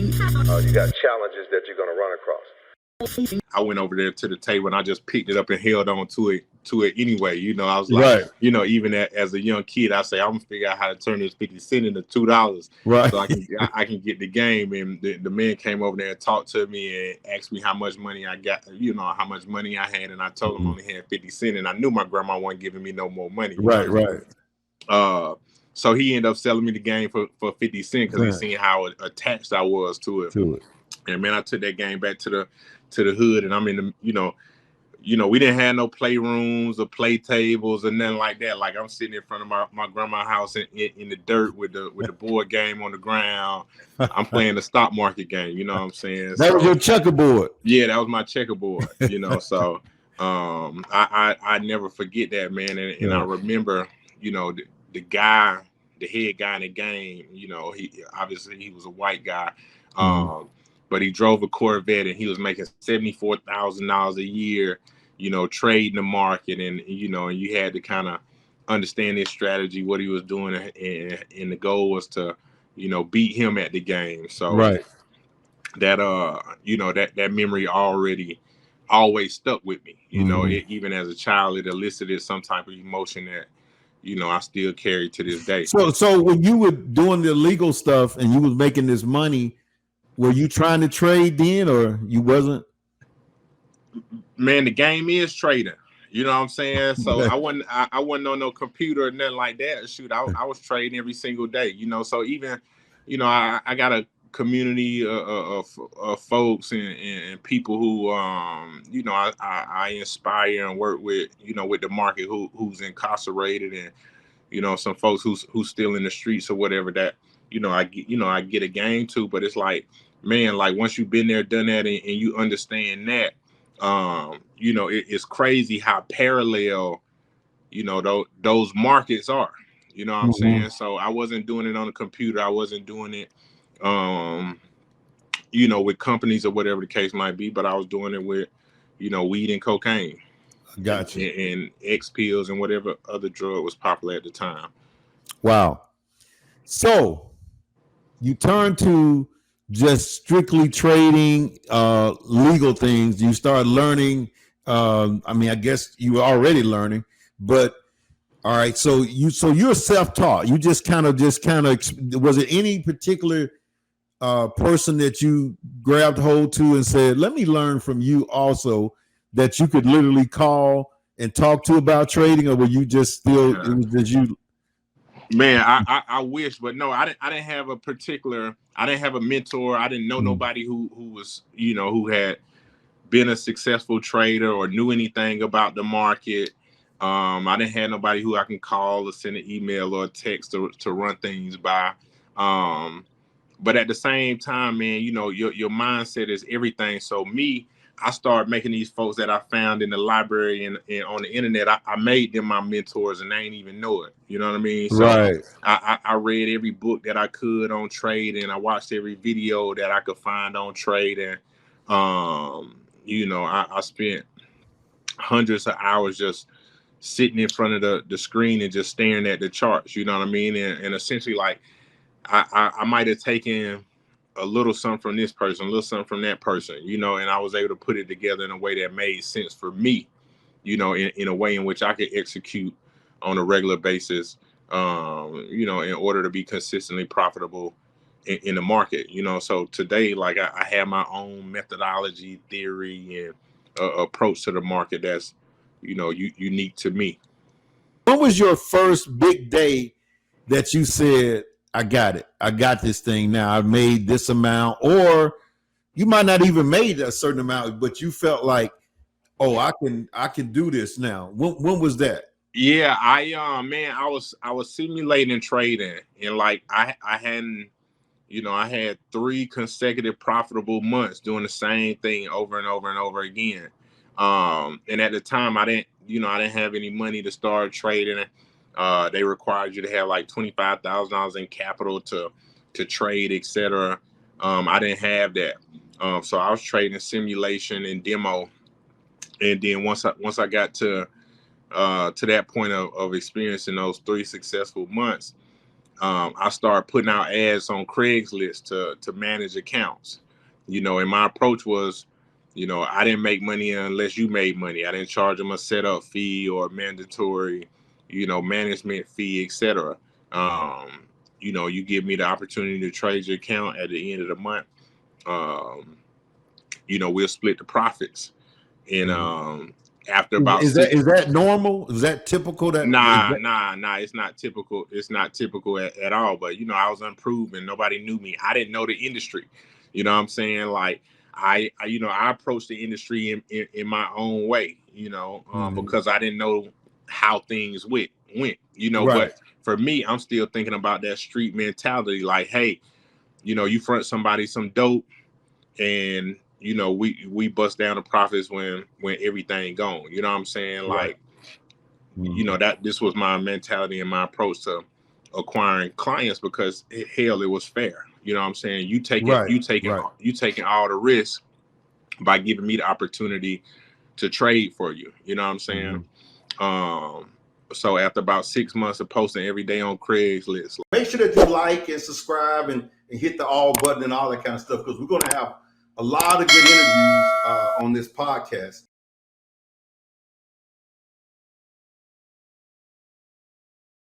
You got challenges that you're going to run across. I went over there to the table and I just picked it up and held on to it anyway. I was like, right. Even as a young kid, I say I'm gonna figure out how to turn this 50 cent into $2, right. so I can get the game. And the man came over there and talked to me and asked me how much money I got, how much money I had, and I told him I only had 50 cents, and I knew my grandma wasn't giving me no more money. Right. So he ended up selling me the game for 50 cents because he seen how attached I was to it. And man, I took that game back to the hood, and I'm in the, we didn't have no playrooms or play tables or nothing like that. Like I'm sitting in front of my grandma's house in the dirt with the board game on the ground. I'm playing the stock market game. You know what I'm saying? That was your checkerboard. Yeah, that was my checkerboard. So I never forget that, man. And I remember, the guy, the head guy in the game. He obviously he was a white guy. But he drove a Corvette and he was making $74,000 a year, trading the market. And you had to kind of understand his strategy, what he was doing. And the goal was to, beat him at the game. So that, that memory always stuck with me. Even as a child, it elicited some type of emotion that, I still carry to this day. So when you were doing the illegal stuff and you was making this money, were you trying to trade then, or you wasn't? Man, the game is trading. You know what I'm saying? So I wasn't on no computer or nothing like that. Shoot, I was trading every single day. So even, I got a community of folks and people who, I inspire and work with, with the market who's incarcerated, and some folks who's still in the streets or whatever that, I get a game to. But it's like, man, like once you've been there, done that, and you understand that, it's crazy how parallel, those markets are. You know what I'm saying? So I wasn't doing it on a computer. I wasn't doing it, with companies or whatever the case might be. But I was doing it with, weed and cocaine. Gotcha. And X pills and whatever other drug was popular at the time. Wow. So you turn to just strictly trading legal things. You start learning. I guess you were already learning, but all right. So you're self-taught. You just kind of was it any particular person that you grabbed hold to and said, let me learn from you also, that you could literally call and talk to about trading, or were you just still, it was just you? Man, I wish, but no, I didn't have a mentor. I didn't know nobody who was, who had been a successful trader or knew anything about the market. I didn't have nobody who I can call or send an email or a text to run things by. But at the same time, man, your mindset is everything. So I started making these folks that I found in the library and on the internet. I made them my mentors, and they ain't even know it. You know what I mean? So I read every book that I could on trading. I watched every video that I could find on trading. I spent hundreds of hours just sitting in front of the screen and just staring at the charts. You know what I mean? And essentially, like, I might have taken a little something from this person, a little something from that person, and I was able to put it together in a way that made sense for me, in a way in which I could execute on a regular basis, in order to be consistently profitable in the market, So today, like I have my own methodology, theory, and approach to the market that's, unique to me. When was your first big day that you said, I got it. I got this thing now. I've made this amount, or you might not even made a certain amount, but you felt like, oh, I can do this now. When was that? Yeah, I was simulating trading, and like I hadn't, I had 3 consecutive profitable months doing the same thing over and over and over again. And at the time I didn't have any money to start trading. They required you to have like $25,000 in capital to trade, etc. I didn't have that. So I was trading simulation and demo. And then once I got to that point of experiencing those 3 successful months, I started putting out ads on Craigslist to manage accounts. You know, and my approach was, you know, I didn't make money unless you made money. I didn't charge them a setup fee or mandatory, you know, management fee, etc. You know, you give me the opportunity to trade your account at the end of the month. You know, we'll split the profits. And after about is that normal? Is that typical? Nah, it's not typical. It's not typical at all. But you know, I was unproven. Nobody knew me. I didn't know the industry. You know what I'm saying? Like I you know, I approached the industry in my own way, you know, because I didn't know how things went, you know, right. But for me, I'm still thinking about that street mentality. Like, hey, you know, you front somebody some dope and you know, we bust down the profits when everything gone. You know what I'm saying? Like, you know, that this was my mentality and my approach to acquiring clients because hell, it was fair. You know what I'm saying? You taking all the risk by giving me the opportunity to trade for you. You know what I'm saying? So after about 6 months of posting every day on Craigslist, make sure that you like and subscribe and hit the all button and all that kind of stuff, because we're going to have a lot of good interviews on this podcast.